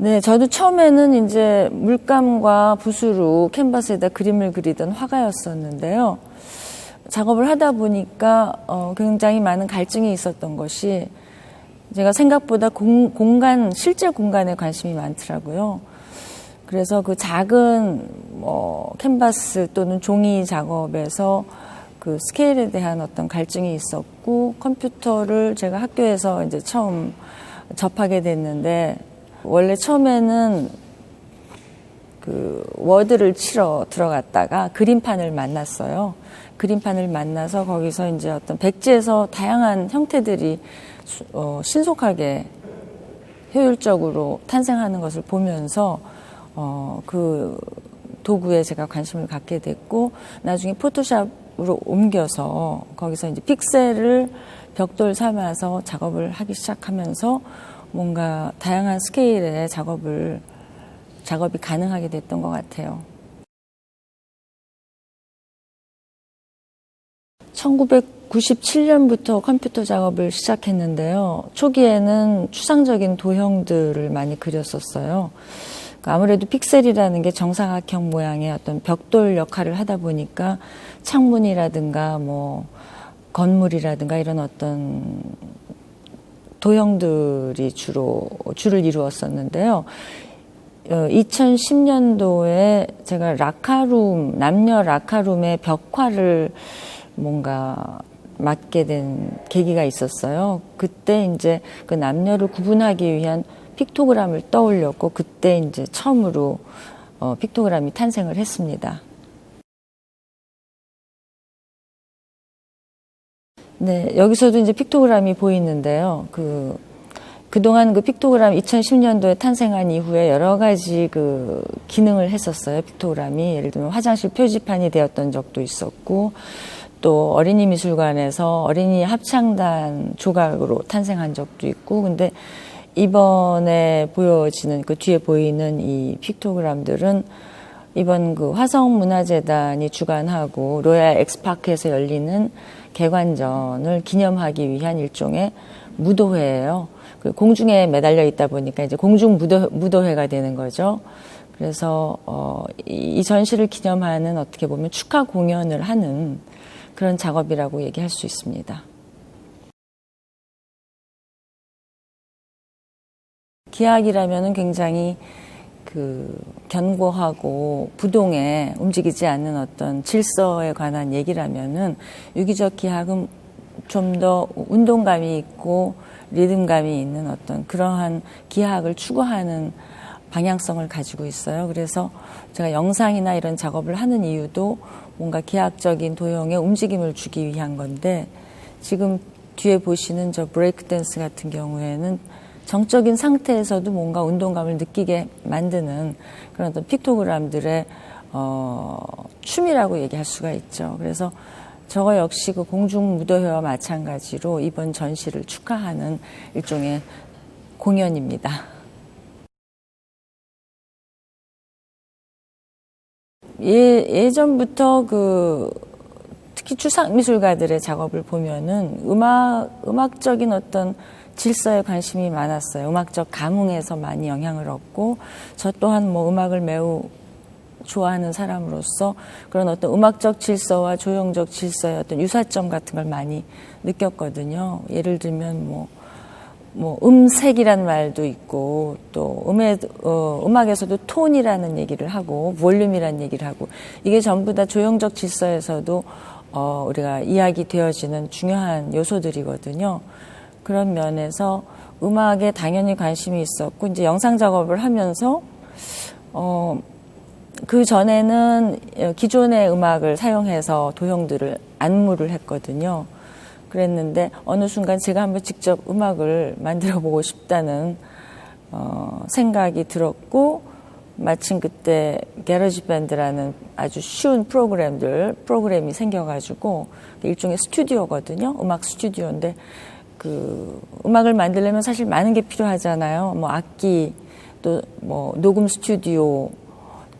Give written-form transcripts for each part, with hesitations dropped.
네, 저도 처음에는 이제 물감과 붓으로 캔버스에다 그림을 그리던 화가였었는데요. 작업을 하다 보니까 굉장히 많은 갈증이 있었던 것이 제가 생각보다 실제 공간에 관심이 많더라고요. 그래서 그 작은 캔버스 또는 종이 작업에서 그 스케일에 대한 어떤 갈증이 있었고, 컴퓨터를 제가 학교에서 이제 처음 접하게 됐는데, 원래 처음에는 그 워드를 치러 들어갔다가 그림판을 만났어요. 그림판을 만나서 거기서 이제 어떤 백지에서 다양한 형태들이 신속하게 효율적으로 탄생하는 것을 보면서 그 도구에 제가 관심을 갖게 됐고, 나중에 포토샵으로 옮겨서 거기서 이제 픽셀을 벽돌 삼아서 작업을 하기 시작하면서 뭔가 다양한 스케일의 작업이 가능하게 됐던 것 같아요. 1997년부터 컴퓨터 작업을 시작했는데요. 초기에는 추상적인 도형들을 많이 그렸었어요. 아무래도 픽셀이라는 게 정사각형 모양의 어떤 벽돌 역할을 하다 보니까 창문이라든가 뭐 건물이라든가 이런 어떤 도형들이 주를 이루었었는데요. 2010년도에 제가 남녀 라카룸의 벽화를 뭔가 맡게 된 계기가 있었어요. 그때 이제 그 남녀를 구분하기 위한 픽토그램을 떠올렸고, 그때 이제 처음으로 픽토그램이 탄생을 했습니다. 네, 여기서도 이제 픽토그램이 보이는데요. 그동안 그 픽토그램 2010년도에 탄생한 이후에 여러 가지 그 기능을 했었어요. 픽토그램이 예를 들면 화장실 표지판이 되었던 적도 있었고, 또 어린이 미술관에서 어린이 합창단 조각으로 탄생한 적도 있고, 근데 이번에 보여지는 그 뒤에 보이는 이 픽토그램들은 이번 그 화성문화재단이 주관하고 로얄 엑스파크에서 열리는 개관전을 기념하기 위한 일종의 무도회예요. 공중에 매달려 있다 보니까 이제 공중 무도회가 되는 거죠. 그래서 이 전시를 기념하는 어떻게 보면 축하 공연을 하는 그런 작업이라고 얘기할 수 있습니다. 기하학이라면은 굉장히 견고하고 부동에 움직이지 않는 어떤 질서에 관한 얘기라면은 유기적 기하학은 좀 더 운동감이 있고 리듬감이 있는 어떤 그러한 기하학을 추구하는 방향성을 가지고 있어요. 그래서 제가 영상이나 이런 작업을 하는 이유도 뭔가 기하학적인 도형에 움직임을 주기 위한 건데, 지금 뒤에 보시는 저 브레이크 댄스 같은 경우에는 정적인 상태에서도 뭔가 운동감을 느끼게 만드는 그런 어떤 픽토그램들의 춤이라고 얘기할 수가 있죠. 그래서 저거 역시 그 공중 무도회와 마찬가지로 이번 전시를 축하하는 일종의 공연입니다. 예전부터 특히 추상 미술가들의 작업을 보면은 음악적인 어떤 질서에 관심이 많았어요. 음악적 감흥에서 많이 영향을 얻고, 저 또한 뭐 음악을 매우 좋아하는 사람으로서 그런 어떤 음악적 질서와 조형적 질서의 어떤 유사점 같은 걸 많이 느꼈거든요. 예를 들면 음색이라는 말도 있고, 또 음악에서도 톤이라는 얘기를 하고 볼륨이라는 얘기를 하고, 이게 전부 다 조형적 질서에서도 우리가 이야기되어지는 중요한 요소들이거든요. 그런 면에서 음악에 당연히 관심이 있었고, 이제 영상 작업을 하면서 그 전에는 기존의 음악을 사용해서 도형들을 안무를 했거든요. 그랬는데 어느 순간 제가 한번 직접 음악을 만들어 보고 싶다는 생각이 들었고, 마침 그때 게러지 밴드라는 아주 쉬운 프로그램이 생겨가지고, 일종의 스튜디오거든요. 음악 스튜디오인데, 음악을 만들려면 사실 많은 게 필요하잖아요. 뭐 악기, 또 뭐 녹음 스튜디오,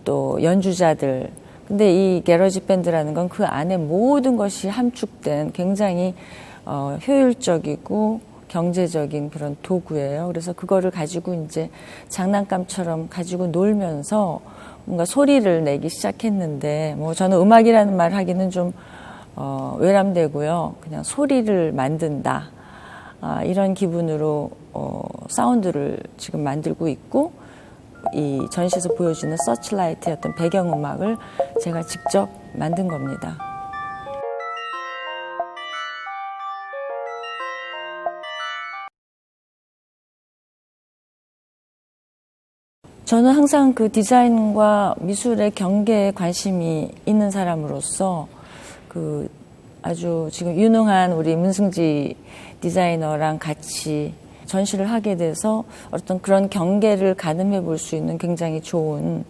또 연주자들. 근데 이 게러지 밴드라는 건 그 안에 모든 것이 함축된 굉장히 효율적이고 경제적인 그런 도구예요. 그래서 그거를 가지고 이제 장난감처럼 가지고 놀면서 뭔가 소리를 내기 시작했는데, 뭐 저는 음악이라는 말 하기는 좀 외람되고요. 그냥 소리를 만든다. 이런 기분으로 사운드를 지금 만들고 있고, 이 전시에서 보여주는 서치라이트의 어떤 배경음악을 제가 직접 만든 겁니다. 저는 항상 그 디자인과 미술의 경계에 관심이 있는 사람으로서 그 아주 지금 유능한 우리 문승지 디자이너랑 같이 전시를 하게 돼서 어떤 그런 경계를 가늠해 볼 수 있는 굉장히 좋은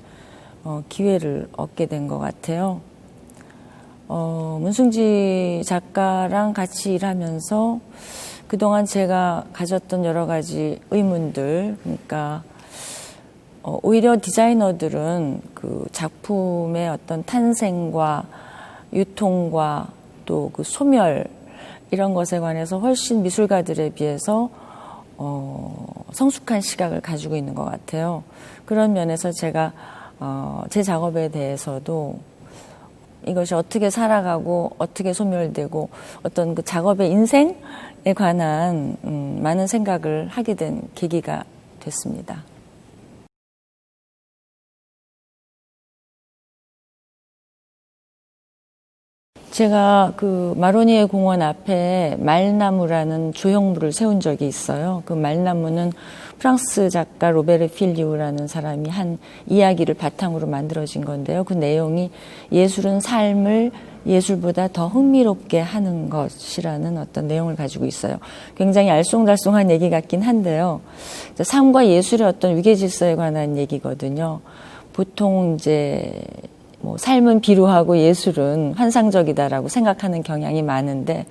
기회를 얻게 된 것 같아요. 문승지 작가랑 같이 일하면서 그동안 제가 가졌던 여러 가지 의문들, 그러니까 오히려 디자이너들은 그 작품의 어떤 탄생과 유통과 또 그 소멸 이런 것에 관해서 훨씬 미술가들에 비해서 성숙한 시각을 가지고 있는 것 같아요. 그런 면에서 제가 제 작업에 대해서도 이것이 어떻게 살아가고 어떻게 소멸되고 어떤 그 작업의 인생에 관한 많은 생각을 하게 된 계기가 됐습니다. 제가 그 마로니에 공원 앞에 말나무라는 조형물을 세운 적이 있어요. 그 말나무는 프랑스 작가 로베르 필리우라는 사람이 한 이야기를 바탕으로 만들어진 건데요. 그 내용이 예술은 삶을 예술보다 더 흥미롭게 하는 것이라는 어떤 내용을 가지고 있어요. 굉장히 알쏭달쏭한 얘기 같긴 한데요. 삶과 예술의 어떤 위계질서에 관한 얘기거든요. 보통 이제 뭐 삶은 비루하고 예술은 환상적이다라고 생각하는 경향이 많은데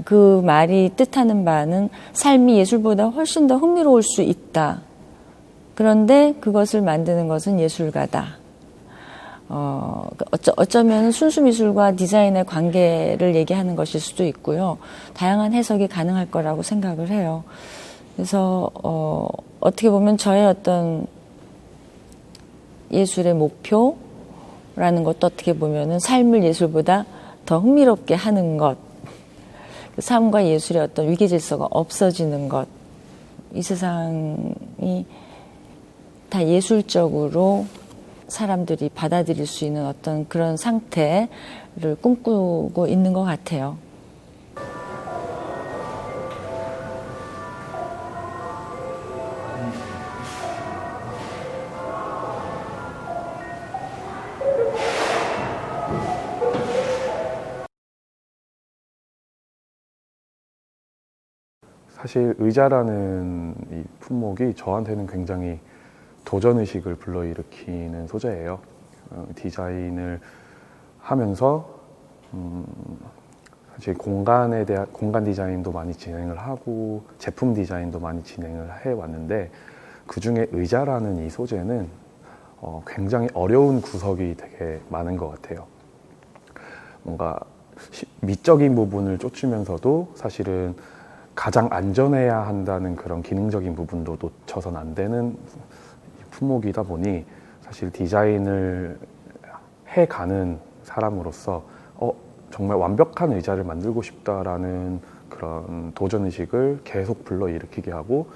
그 말이 뜻하는 바는 삶이 예술보다 훨씬 더 흥미로울 수 있다. 그런데 그것을 만드는 것은 예술가다. 어쩌면 순수 미술과 디자인의 관계를 얘기하는 것일 수도 있고요. 다양한 해석이 가능할 거라고 생각을 해요. 그래서 어떻게 보면 저의 어떤 예술의 목표 라는 것도 어떻게 보면은 삶을 예술보다 더 흥미롭게 하는 것, 삶과 예술의 어떤 위계 질서가 없어지는 것, 이 세상이 다 예술적으로 사람들이 받아들일 수 있는 어떤 그런 상태를 꿈꾸고 있는 것 같아요. 사실 의자라는 이 품목이 저한테는 굉장히 도전의식을 불러일으키는 소재예요. 디자인을 하면서 사실 공간에 대한 공간 디자인도 많이 진행을 하고 제품 디자인도 많이 진행을 해왔는데 그 중에 의자라는 이 소재는 굉장히 어려운 구석이 되게 많은 것 같아요. 뭔가 미적인 부분을 쫓으면서도 사실은 가장 안전해야 한다는 그런 기능적인 부분도 놓쳐선 안 되는 품목이다 보니 사실 디자인을 해가는 사람으로서 정말 완벽한 의자를 만들고 싶다라는 그런 도전의식을 계속 불러일으키게 하고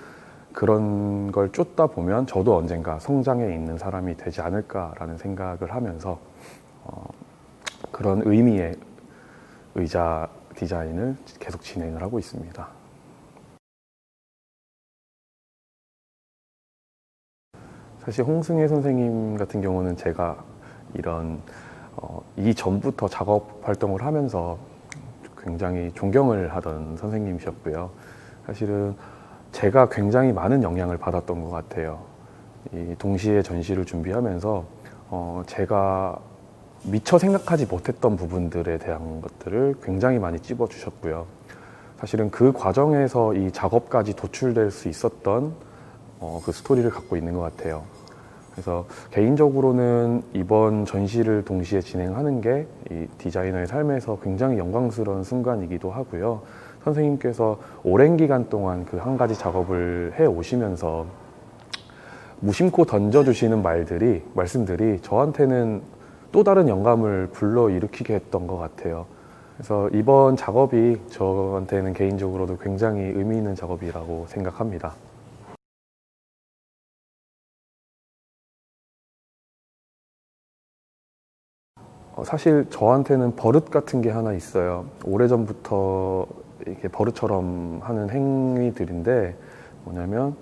그런 걸 쫓다 보면 저도 언젠가 성장해 있는 사람이 되지 않을까라는 생각을 하면서 그런 의미의 의자 디자인을 계속 진행을 하고 있습니다. 사실 홍승혜 선생님 같은 경우는 제가 이런 이전부터 작업 활동을 하면서 굉장히 존경을 하던 선생님이셨고요. 사실은 제가 굉장히 많은 영향을 받았던 것 같아요. 이 동시에 전시를 준비하면서 제가 미처 생각하지 못했던 부분들에 대한 것들을 굉장히 많이 찝어주셨고요. 사실은 그 과정에서 이 작업까지 도출될 수 있었던 그 스토리를 갖고 있는 것 같아요. 그래서 개인적으로는 이번 전시를 동시에 진행하는 게 이 디자이너의 삶에서 굉장히 영광스러운 순간이기도 하고요. 선생님께서 오랜 기간 동안 그 한 가지 작업을 해 오시면서 무심코 던져주시는 말씀들이 저한테는 또 다른 영감을 불러일으키게 했던 것 같아요. 그래서 이번 작업이 저한테는 개인적으로도 굉장히 의미 있는 작업이라고 생각합니다. 사실 저한테는 버릇 같은 게 하나 있어요. 오래전부터 이렇게 버릇처럼 하는 행위들인데 뭐냐면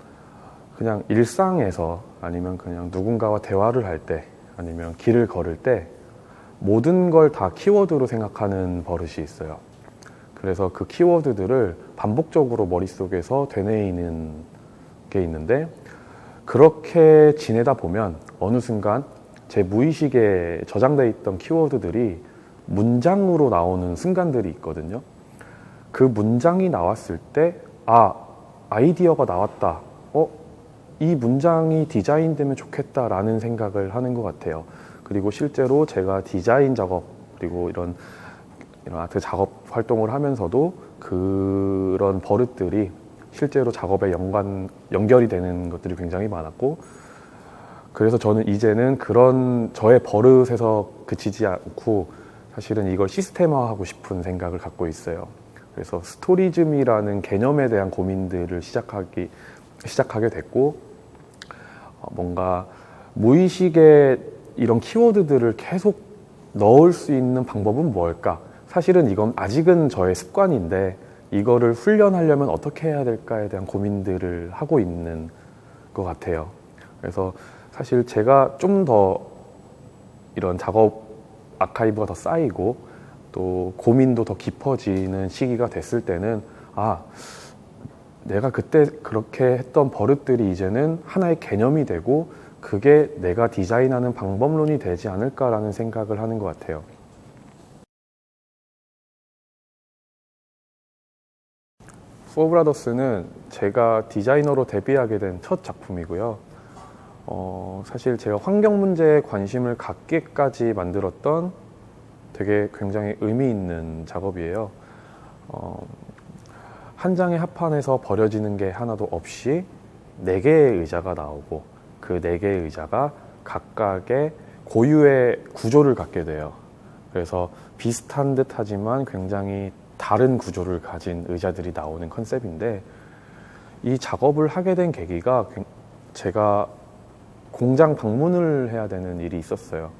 그냥 일상에서 아니면 그냥 누군가와 대화를 할 때 아니면 길을 걸을 때 모든 걸 다 키워드로 생각하는 버릇이 있어요. 그래서 그 키워드들을 반복적으로 머릿속에서 되뇌이는 게 있는데 그렇게 지내다 보면 어느 순간 제 무의식에 저장되어 있던 키워드들이 문장으로 나오는 순간들이 있거든요. 그 문장이 나왔을 때, 아이디어가 나왔다. 이 문장이 디자인되면 좋겠다라는 생각을 하는 것 같아요. 그리고 실제로 제가 디자인 작업, 그리고 이런 아트 작업 활동을 하면서도 그런 버릇들이 실제로 작업에 연결이 되는 것들이 굉장히 많았고, 그래서 저는 이제는 그런 저의 버릇에서 그치지 않고 사실은 이걸 시스템화하고 싶은 생각을 갖고 있어요. 그래서 스토리즘이라는 개념에 대한 고민들을 시작하게 됐고, 뭔가 무의식에 이런 키워드들을 계속 넣을 수 있는 방법은 뭘까? 사실은 이건 아직은 저의 습관인데 이거를 훈련하려면 어떻게 해야 될까에 대한 고민들을 하고 있는 것 같아요. 그래서 사실 제가 좀 더 이런 작업 아카이브가 더 쌓이고 또 고민도 더 깊어지는 시기가 됐을 때는 내가 그때 그렇게 했던 버릇들이 이제는 하나의 개념이 되고 그게 내가 디자인하는 방법론이 되지 않을까라는 생각을 하는 것 같아요. 포브라더스는 제가 디자이너로 데뷔하게 된 첫 작품이고요. 사실 제가 환경 문제에 관심을 갖게까지 만들었던 되게 굉장히 의미 있는 작업이에요. 한 장의 합판에서 버려지는 게 하나도 없이 4개의 의자가 나오고 그 4개의 의자가 각각의 고유의 구조를 갖게 돼요. 그래서 비슷한 듯 하지만 굉장히 다른 구조를 가진 의자들이 나오는 컨셉인데, 이 작업을 하게 된 계기가 제가 공장 방문을 해야 되는 일이 있었어요.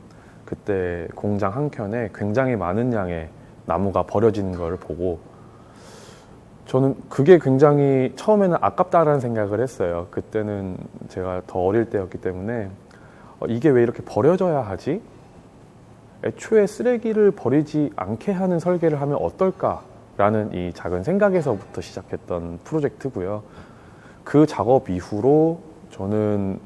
그때 공장 한켠에 굉장히 많은 양의 나무가 버려지는 걸 보고 저는 그게 굉장히 처음에는 아깝다라는 생각을 했어요. 그때는 제가 더 어릴 때였기 때문에 이게 왜 이렇게 버려져야 하지? 애초에 쓰레기를 버리지 않게 하는 설계를 하면 어떨까라는 이 작은 생각에서부터 시작했던 프로젝트고요. 그 작업 이후로 저는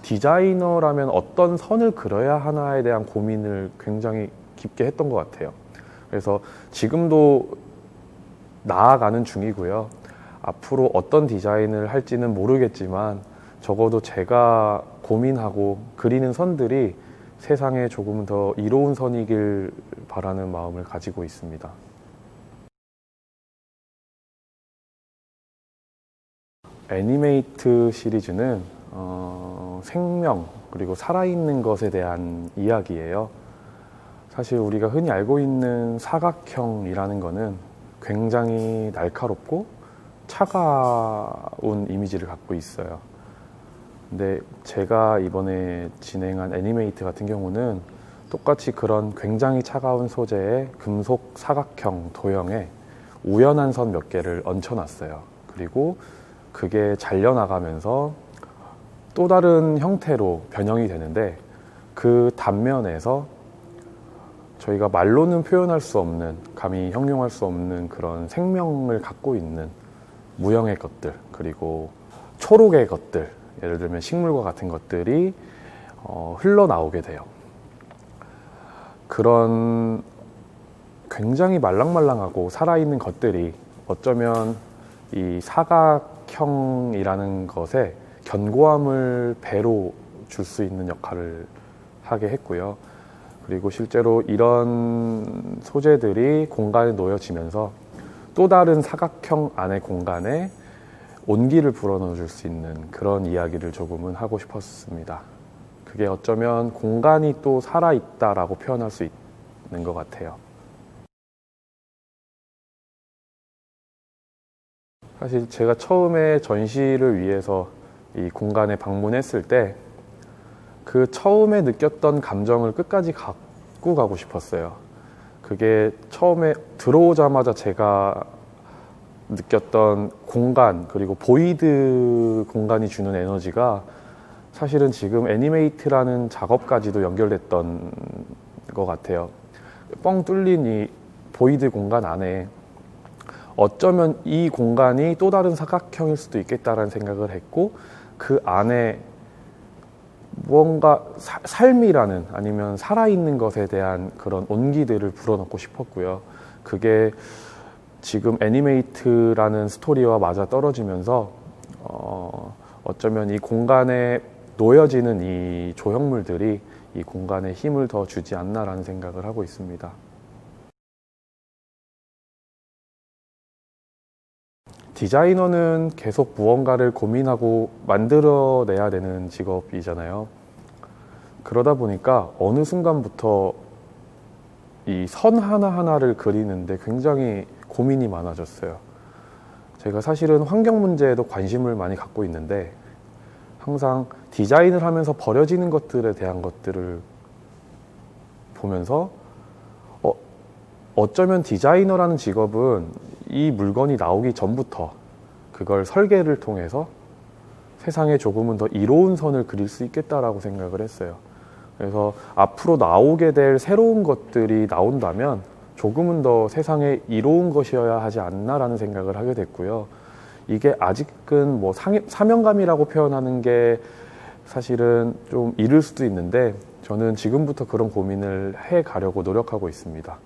디자이너라면 어떤 선을 그려야 하나에 대한 고민을 굉장히 깊게 했던 것 같아요. 그래서 지금도 나아가는 중이고요. 앞으로 어떤 디자인을 할지는 모르겠지만 적어도 제가 고민하고 그리는 선들이 세상에 조금 더 이로운 선이길 바라는 마음을 가지고 있습니다. 애니메이트 시리즈는 생명 그리고 살아있는 것에 대한 이야기예요. 사실 우리가 흔히 알고 있는 사각형이라는 거는 굉장히 날카롭고 차가운 이미지를 갖고 있어요. 근데 제가 이번에 진행한 애니메이트 같은 경우는 똑같이 그런 굉장히 차가운 소재의 금속 사각형 도형에 우연한 선 몇 개를 얹혀놨어요. 그리고 그게 잘려나가면서 또 다른 형태로 변형이 되는데 그 단면에서 저희가 말로는 표현할 수 없는, 감히 형용할 수 없는 그런 생명을 갖고 있는 무형의 것들, 그리고 초록의 것들, 예를 들면 식물과 같은 것들이 흘러나오게 돼요. 그런 굉장히 말랑말랑하고 살아있는 것들이 어쩌면 이 사각형이라는 것에 견고함을 배로 줄 수 있는 역할을 하게 했고요. 그리고 실제로 이런 소재들이 공간에 놓여지면서 또 다른 사각형 안의 공간에 온기를 불어넣어 줄 수 있는 그런 이야기를 조금은 하고 싶었습니다. 그게 어쩌면 공간이 또 살아있다라고 표현할 수 있는 것 같아요. 사실 제가 처음에 전시를 위해서 이 공간에 방문했을 때 그 처음에 느꼈던 감정을 끝까지 갖고 가고 싶었어요. 그게 처음에 들어오자마자 제가 느꼈던 공간, 그리고 보이드 공간이 주는 에너지가 사실은 지금 애니메이트라는 작업까지도 연결됐던 것 같아요. 뻥 뚫린 이 보이드 공간 안에 어쩌면 이 공간이 또 다른 사각형일 수도 있겠다라는 생각을 했고, 그 안에 무언가 삶이라는, 아니면 살아있는 것에 대한 그런 온기들을 불어넣고 싶었고요. 그게 지금 애니메이트라는 스토리와 맞아 떨어지면서 어쩌면 이 공간에 놓여지는 이 조형물들이 이 공간에 힘을 더 주지 않나라는 생각을 하고 있습니다. 디자이너는 계속 무언가를 고민하고 만들어내야 되는 직업이잖아요. 그러다 보니까 어느 순간부터 이 선 하나하나를 그리는데 굉장히 고민이 많아졌어요. 제가 사실은 환경 문제에도 관심을 많이 갖고 있는데, 항상 디자인을 하면서 버려지는 것들에 대한 것들을 보면서 어쩌면 디자이너라는 직업은 이 물건이 나오기 전부터 그걸 설계를 통해서 세상에 조금은 더 이로운 선을 그릴 수 있겠다라고 생각을 했어요. 그래서 앞으로 나오게 될 새로운 것들이 나온다면 조금은 더 세상에 이로운 것이어야 하지 않나라는 생각을 하게 됐고요. 이게 아직은 뭐 사명감이라고 표현하는 게 사실은 좀 이를 수도 있는데, 저는 지금부터 그런 고민을 해 가려고 노력하고 있습니다.